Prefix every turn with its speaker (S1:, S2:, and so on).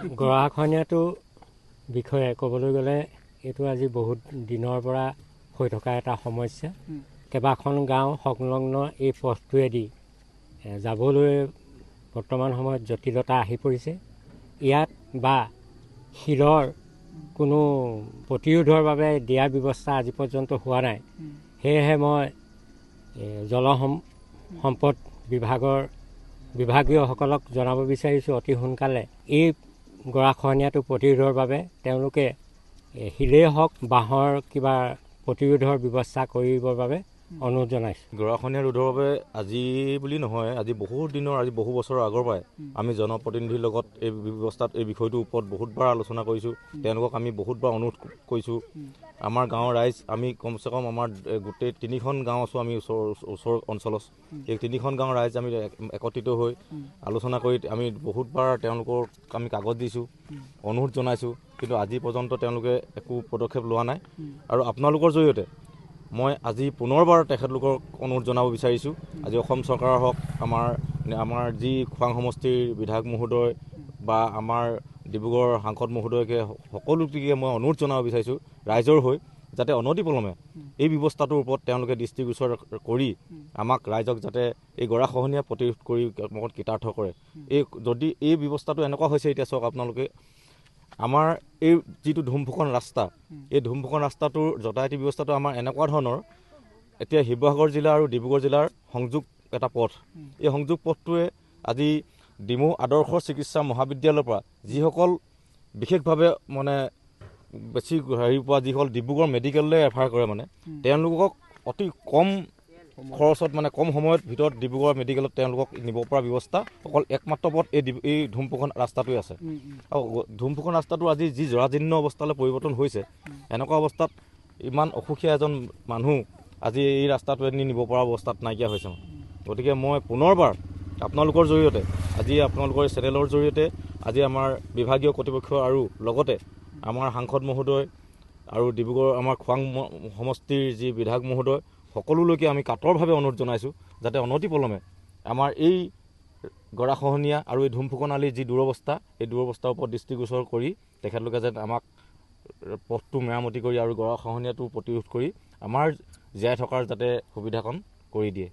S1: গৰাখহনীয়াটো বিষয়ে ক'বলৈ গ'লে এইটো আজি বহুত দিনৰ পৰা হৈ থকা এটা সমস্যা। কেইবাখন গাঁও সংলগ্ন এই পথটোৱেদি যাবলৈ বৰ্তমান সময়ত জটিলতা আহি পৰিছে। ইয়াত বা শিলৰ কোনো প্ৰতিৰোধৰ বাবে দিয়াৰ ব্যৱস্থা আজি পৰ্যন্ত হোৱা নাই। সেয়েহে মই সম্পদ বিভাগীয়সকলক জনাব বিচাৰিছোঁ অতি সোনকালে এই গৰাখহনীয়াটো প্ৰতিৰোধৰ বাবে তেওঁলোকে শিলেই হওক বাঁহৰ কিবা প্ৰতিৰোধৰ ব্যৱস্থা কৰিবৰ বাবে অনুৰোধ জনাইছোঁ।
S2: গৰাখহনীয়া ৰোধৰ বাবে আজি বুলি নহয়, আজি বহু বছৰৰ আগৰ পৰাই আমি জনপ্ৰতিনিধিৰ লগত এই বিষয়টোৰ ওপৰত বহুতবাৰ আলোচনা কৰিছোঁ। তেওঁলোকক আমি বহুতবাৰ অনুৰোধ কৰিছোঁ। আমাৰ গাঁৱৰ ৰাইজ আমি কমচে কম আমাৰ গোটেই 3খন গাঁও আছোঁ আমি ওচৰ অঞ্চলত। এই 3খন গাঁৱৰ ৰাইজ আমি একত্ৰিত হৈ আলোচনা কৰি আমি বহুতবাৰ তেওঁলোকক আমি কাগজ দিছোঁ, অনুৰোধ জনাইছোঁ, কিন্তু আজি পৰ্যন্ত তেওঁলোকে একো পদক্ষেপ লোৱা নাই। আৰু আপোনালোকৰ জৰিয়তে মই আজি পুনৰবাৰ তেখেতলোকক অনুৰোধ জনাব বিচাৰিছোঁ। আজি অসম চৰকাৰৰ হওক, আমাৰ যি খোৱাং সমষ্টিৰ বিধায়ক মহোদয় বা আমাৰ ডিব্ৰুগড়ৰ সাংসদ মহোদয়কে সকলোকে মই অনুৰোধ জনাব বিচাৰিছোঁ ৰাইজৰ হৈ, যাতে অনতিপলমে এই ব্যৱস্থাটোৰ ওপৰত তেওঁলোকে দৃষ্টিগোচৰ কৰি আমাক ৰাইজক যাতে এই গৰাখহনীয়া প্ৰতিৰোধ কৰি কৃতাৰ্থ কৰে। যদি এই ব্যৱস্থাটো এনেকুৱা হৈছে, এতিয়া চাওক আপোনালোকে, আমাৰ এই যিটো ধুমফুকন ৰাস্তা, এই ধুমফুকন ৰাস্তাটোৰ যাতায়াতী ব্যৱস্থাটো আমাৰ এনেকুৱা ধৰণৰ, এতিয়া শিৱসাগৰ জিলা আৰু ডিব্ৰুগড় জিলাৰ সংযোগ এটা পথ। এই সংযোগ পথটোৱে আজি ডিমৌ আদৰ্শ চিকিৎসা মহাবিদ্যালয়ৰ পৰা যিসকল বিশেষভাৱে বেছি পৰা যিসকল ডিব্ৰুগড় মেডিকেললৈ ৰেফাৰ কৰে, তেওঁলোকক অতি কম খৰচত কম সময়ৰ ভিতৰত ডিব্ৰুগড় মেডিকেলত তেওঁলোকক নিব পৰা ব্যৱস্থা অকল একমাত্ৰ পথ এই ধুমফুকন ৰাস্তাটোৱে আছে। আৰু ধুমফুকন ৰাস্তাটো আজি যি জৰাজীৰ্ণ অৱস্থালৈ পৰিৱৰ্তন হৈছে, এনেকুৱা অৱস্থাত ইমান অসুখীয়া এজন মানুহ আজি এই ৰাস্তাটোৱেদি নিব পৰা অৱস্থাত নাইকিয়া হৈছে। গতিকে মই পুনৰবাৰ আপোনালোকৰ জৰিয়তে, আজি আপোনালোকৰ চেনেলৰ জৰিয়তে আজি আমাৰ বিভাগীয় কৰ্তৃপক্ষ আৰু লগতে আমাৰ সাংসদ মহোদয় আৰু ডিব্ৰুগড় আমাৰ খোৱাং সমষ্টিৰ যি বিধায়ক মহোদয় সকলোলৈকে আমি কাতৰভাৱে অনুৰোধ জনাইছোঁ যাতে অনতিপলমে আমাৰ এই গৰাখহনীয়া আৰু এই ধুমফুকন আলিৰ যি দুৰৱস্থা, এই দুৰৱস্থাৰ ওপৰত দৃষ্টিগোচৰ কৰি তেখেতলোকে যেন আমাক পথটো মেৰামতি কৰি আৰু গৰাখহনীয়াটো প্ৰতিৰোধ কৰি আমাৰ জীয়াই থকাৰ যাতে সুবিধাকণ কৰি দিয়ে।